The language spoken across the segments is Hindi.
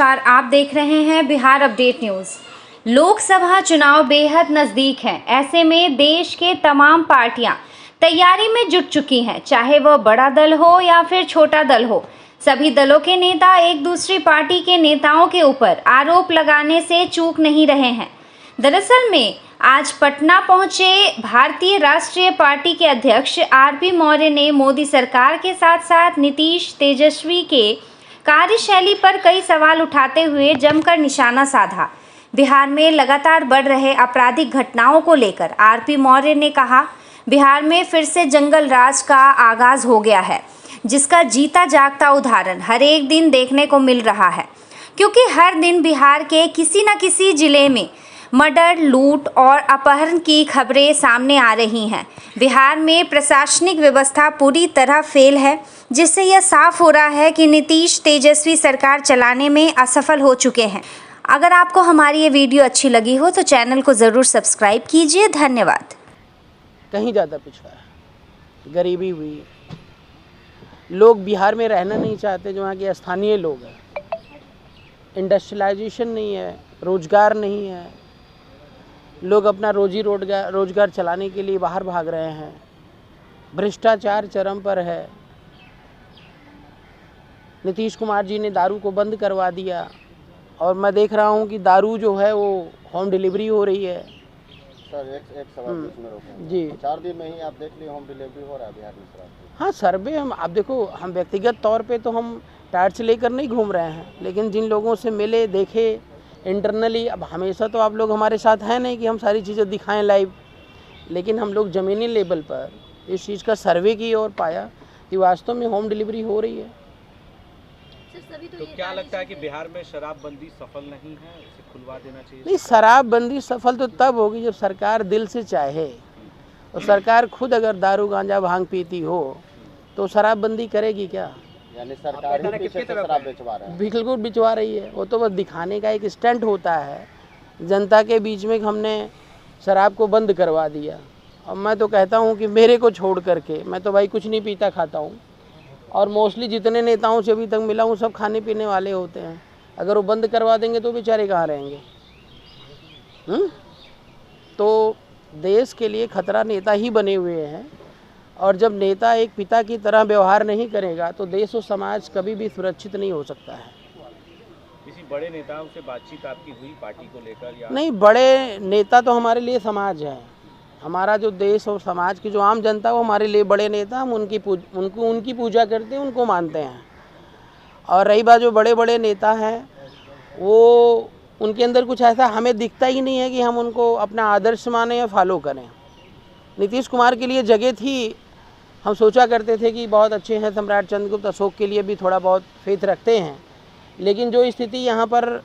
नमस्कार, आप देख रहे हैं बिहार अपडेट न्यूज़। लोकसभा चुनाव बेहद नज़दीक हैं। ऐसे में देश के तमाम पार्टियां तैयारी में जुट चुकी हैं, चाहे वह बड़ा दल हो या फिर छोटा दल हो। सभी दलों के नेता एक दूसरी पार्टी के नेताओं के ऊपर आरोप लगाने से चूक नहीं रहे हैं। दरअसल में आज पटना पहुंचे भारतीय राष्ट्रीय पार्टी के अध्यक्ष आरपी मौर्य ने मोदी सरकार के साथ साथ नीतीश तेजस्वी के कार्यशैली पर कई सवाल उठाते हुए जमकर निशाना साधा। बिहार में लगातार बढ़ रहे आपराधिक घटनाओं को लेकर आरपी मौर्य ने कहा, बिहार में फिर से जंगल राज का आगाज हो गया है, जिसका जीता जागता उदाहरण हर एक दिन देखने को मिल रहा है, क्योंकि हर दिन बिहार के किसी न किसी जिले में मर्डर, लूट और अपहरण की खबरें सामने आ रही हैं। बिहार में प्रशासनिक व्यवस्था पूरी तरह फेल है, जिससे यह साफ हो रहा है कि नीतीश तेजस्वी सरकार चलाने में असफल हो चुके हैं। अगर आपको हमारी ये वीडियो अच्छी लगी हो तो चैनल को ज़रूर सब्सक्राइब कीजिए। धन्यवाद। कहीं ज़्यादा पिछड़ा है, गरीबी हुई, लोग बिहार में रहना नहीं चाहते, जो वहाँ के स्थानीय लोग हैं। इंडस्ट्रियलाइजेशन नहीं है, रोजगार नहीं है, लोग अपना रोजगार चलाने के लिए बाहर भाग रहे हैं। भ्रष्टाचार चरम पर है। नीतीश कुमार जी ने दारू को बंद करवा दिया और मैं देख रहा हूँ कि दारू जो है वो होम डिलीवरी हो रही है। सर एक सवाल इसमें रोकें जी। 4 दिन में ही आप देख लिए होम डिलीवरी हो रहा है बिहार में शराब की। हाँ, सर्वे हम आप देखो, हम व्यक्तिगत तौर पे तो हम टार्च लेकर नहीं घूम रहे हैं, लेकिन जिन लोगों से मिले, देखे इंटरनली, अब हमेशा तो आप लोग हमारे साथ हैं नहीं कि हम सारी चीज़ें दिखाएं लाइव, लेकिन हम लोग ज़मीनी लेवल पर इस चीज़ का सर्वे किए और पाया कि वास्तव में होम डिलीवरी हो रही है। तो क्या लगता है कि बिहार में शराबबंदी सफल नहीं है, इसे खुलवा देना चाहिए? नहीं, शराबबंदी सफल तो तब होगी जब सरकार दिल से चाहे। और सरकार खुद अगर दारू गांजा भांग पीती हो तो शराबबंदी करेगी क्या? यानी सरकार ही पीछे से शराब बेचवा रहा है। बिल्कुल बिचवा रही है। वो तो बस दिखाने का एक स्टंट होता है जनता के बीच में कि हमने शराब को बंद करवा दिया। और मैं तो कहता हूँ कि मेरे को छोड़ करके, मैं तो भाई कुछ नहीं पीता खाता हूँ, और मोस्टली जितने नेताओं से अभी तक मिला हूँ सब खाने पीने वाले होते हैं। अगर वो बंद करवा देंगे तो बेचारे कहाँ रहेंगे? तो देश के लिए खतरा नेता ही बने हुए हैं, और जब नेता एक पिता की तरह व्यवहार नहीं करेगा तो देश और समाज कभी भी सुरक्षित नहीं हो सकता है। किसी बड़े नेताओं से बातचीत आपकी हुई पार्टी को लेकर या? नहीं, बड़े नेता तो हमारे लिए समाज है। हमारा जो देश और समाज की जो आम जनता वो हमारे लिए बड़े नेता, हम उनकी पूजा करते हैं, उनको मानते हैं। और रही बात जो बड़े बड़े नेता हैं, वो उनके अंदर कुछ ऐसा हमें दिखता ही नहीं है कि हम उनको अपना आदर्श माने या फॉलो करें। नीतीश कुमार के लिए जगह थी, हम सोचा करते थे कि बहुत अच्छे हैं, सम्राट चंद्रगुप्त अशोक के लिए भी थोड़ा बहुत फेथ रखते हैं, लेकिन जो स्थिति यहाँ पर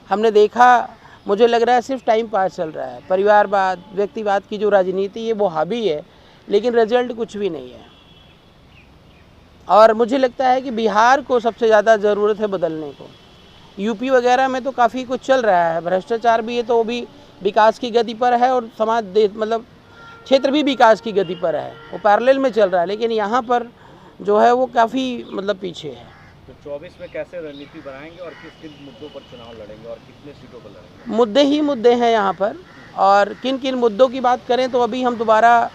हमने देखा, मुझे लग रहा है सिर्फ टाइम पास चल रहा है। परिवारवाद, व्यक्तिवाद की जो राजनीति है वो हावी है, लेकिन रिजल्ट कुछ भी नहीं है। और मुझे लगता है कि बिहार को सबसे ज़्यादा ज़रूरत है बदलने को। यूपी वगैरह में तो काफ़ी कुछ चल रहा है, भ्रष्टाचार भी है तो वो भी विकास की गति पर है, और समाज मतलब क्षेत्र भी विकास की गति पर है, वो पैरेलल में चल रहा है, लेकिन यहाँ पर जो है वो काफ़ी मतलब पीछे है। तो 24 में कैसे रणनीति बनाएंगे और किस किन मुद्दों पर चुनाव लड़ेंगे और कितने सीटों पर लड़ेंगे? मुद्दे ही मुद्दे हैं यहाँ पर, और किन किन मुद्दों की बात करें तो अभी हम दोबारा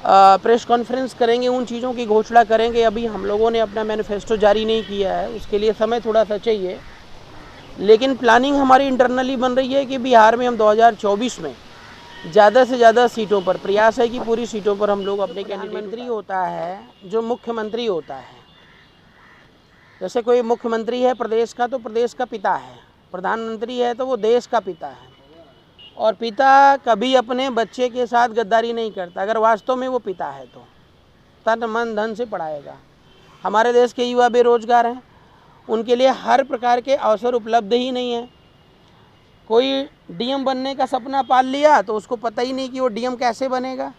प्रेस कॉन्फ्रेंस करेंगे, उन चीज़ों की घोषणा करेंगे। अभी हम लोगों ने अपना मैनिफेस्टो जारी नहीं किया है, उसके लिए समय थोड़ा सा चाहिए, लेकिन प्लानिंग हमारी इंटरनली बन रही है कि बिहार में हम 2024 में ज़्यादा से ज़्यादा सीटों पर, प्रयास है कि पूरी सीटों पर हम लोग अपने प्रधानमंत्री होता है जो मुख्यमंत्री होता है। जैसे कोई मुख्यमंत्री है प्रदेश का तो प्रदेश का पिता है, प्रधानमंत्री है तो वो देश का पिता है, और पिता कभी अपने बच्चे के साथ गद्दारी नहीं करता। अगर वास्तव में वो पिता है तो तन मन धन से पढ़ाएगा। हमारे देश के युवा बेरोजगार हैं, उनके लिए हर प्रकार के अवसर उपलब्ध ही नहीं है। कोई डीएम बनने का सपना पाल लिया तो उसको पता ही नहीं कि वो डीएम कैसे बनेगा।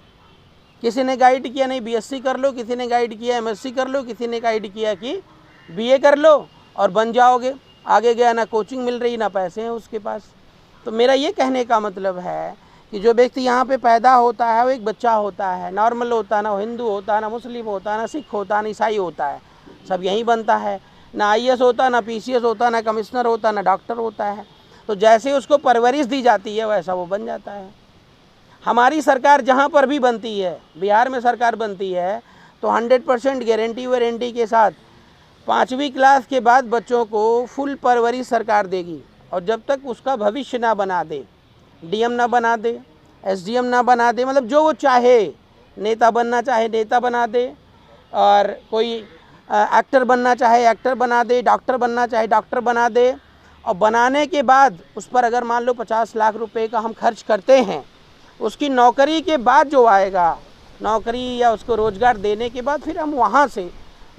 किसी ने गाइड किया नहीं बीएससी कर लो, किसी ने गाइड किया एमएससी कर लो, किसी ने गाइड किया कि बीए कर लो और बन जाओगे। आगे गया, ना कोचिंग मिल रही, ना पैसे हैं उसके पास। तो मेरा ये कहने का मतलब है कि जो व्यक्ति यहाँ पे पैदा होता है वो एक बच्चा होता है, नॉर्मल होता है, ना हिंदू होता है, ना मुस्लिम होता है, ना सिख होता है, ना ईसाई होता है, सब यहीं बनता है। ना IAS होता, ना PCS होता, ना कमिश्नर होता, ना डॉक्टर होता है। तो जैसे उसको परवरिश दी जाती है वैसा वो बन जाता है। हमारी सरकार जहाँ पर भी बनती है, बिहार में सरकार बनती है तो 100% गारंटी वारंटी के साथ 5वीं क्लास के बाद बच्चों को फुल परवरिश सरकार देगी। और जब तक उसका भविष्य ना बना दे, DM ना बना दे, SDM ना बना दे, मतलब जो वो चाहे, नेता बनना चाहे नेता बना दे, और कोई एक्टर बनना चाहे एक्टर बना दे, डॉक्टर बनना चाहे डॉक्टर बना दे। और बनाने के बाद उस पर अगर मान लो 50 लाख रुपए का हम खर्च करते हैं, उसकी नौकरी के बाद जो आएगा, नौकरी या उसको रोज़गार देने के बाद फिर हम वहाँ से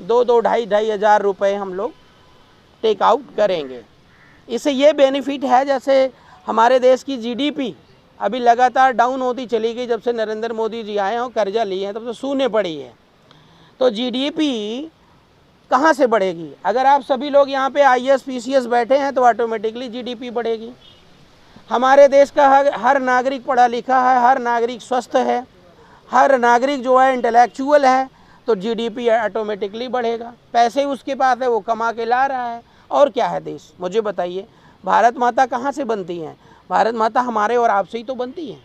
2-2, ढाई हज़ार रुपये हम लोग टेक आउट करेंगे। इससे ये बेनिफिट है, जैसे हमारे देश की GDP अभी लगातार डाउन होती चली गई जब से नरेंद्र मोदी जी आए हैं, कर्जा लिए हैं तब से सूने पड़ी है। तो GDP कहाँ से बढ़ेगी? अगर आप सभी लोग यहाँ पे IAS PCS बैठे हैं तो ऑटोमेटिकली GDP बढ़ेगी। हमारे देश का हर नागरिक पढ़ा लिखा है, हर नागरिक स्वस्थ है, हर नागरिक जो है इंटेलेक्चुअल है, तो GDP ऑटोमेटिकली बढ़ेगा। पैसे उसके पास है, वो कमा के ला रहा है। और क्या है देश? मुझे बताइए, भारत माता कहाँ से बनती हैं? भारत माता हमारे और आपसे ही तो बनती है।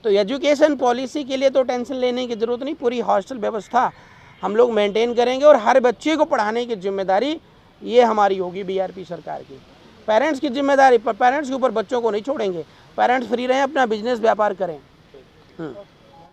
तो एजुकेशन पॉलिसी के लिए तो टेंशन लेने की ज़रूरत नहीं, पूरी हॉस्टल व्यवस्था हम लोग मेंटेन करेंगे और हर बच्चे को पढ़ाने की जिम्मेदारी ये हमारी होगी BRP सरकार की। पेरेंट्स की जिम्मेदारी पर, पेरेंट्स के ऊपर बच्चों को नहीं छोड़ेंगे। पेरेंट्स फ्री रहें, अपना बिजनेस व्यापार करें।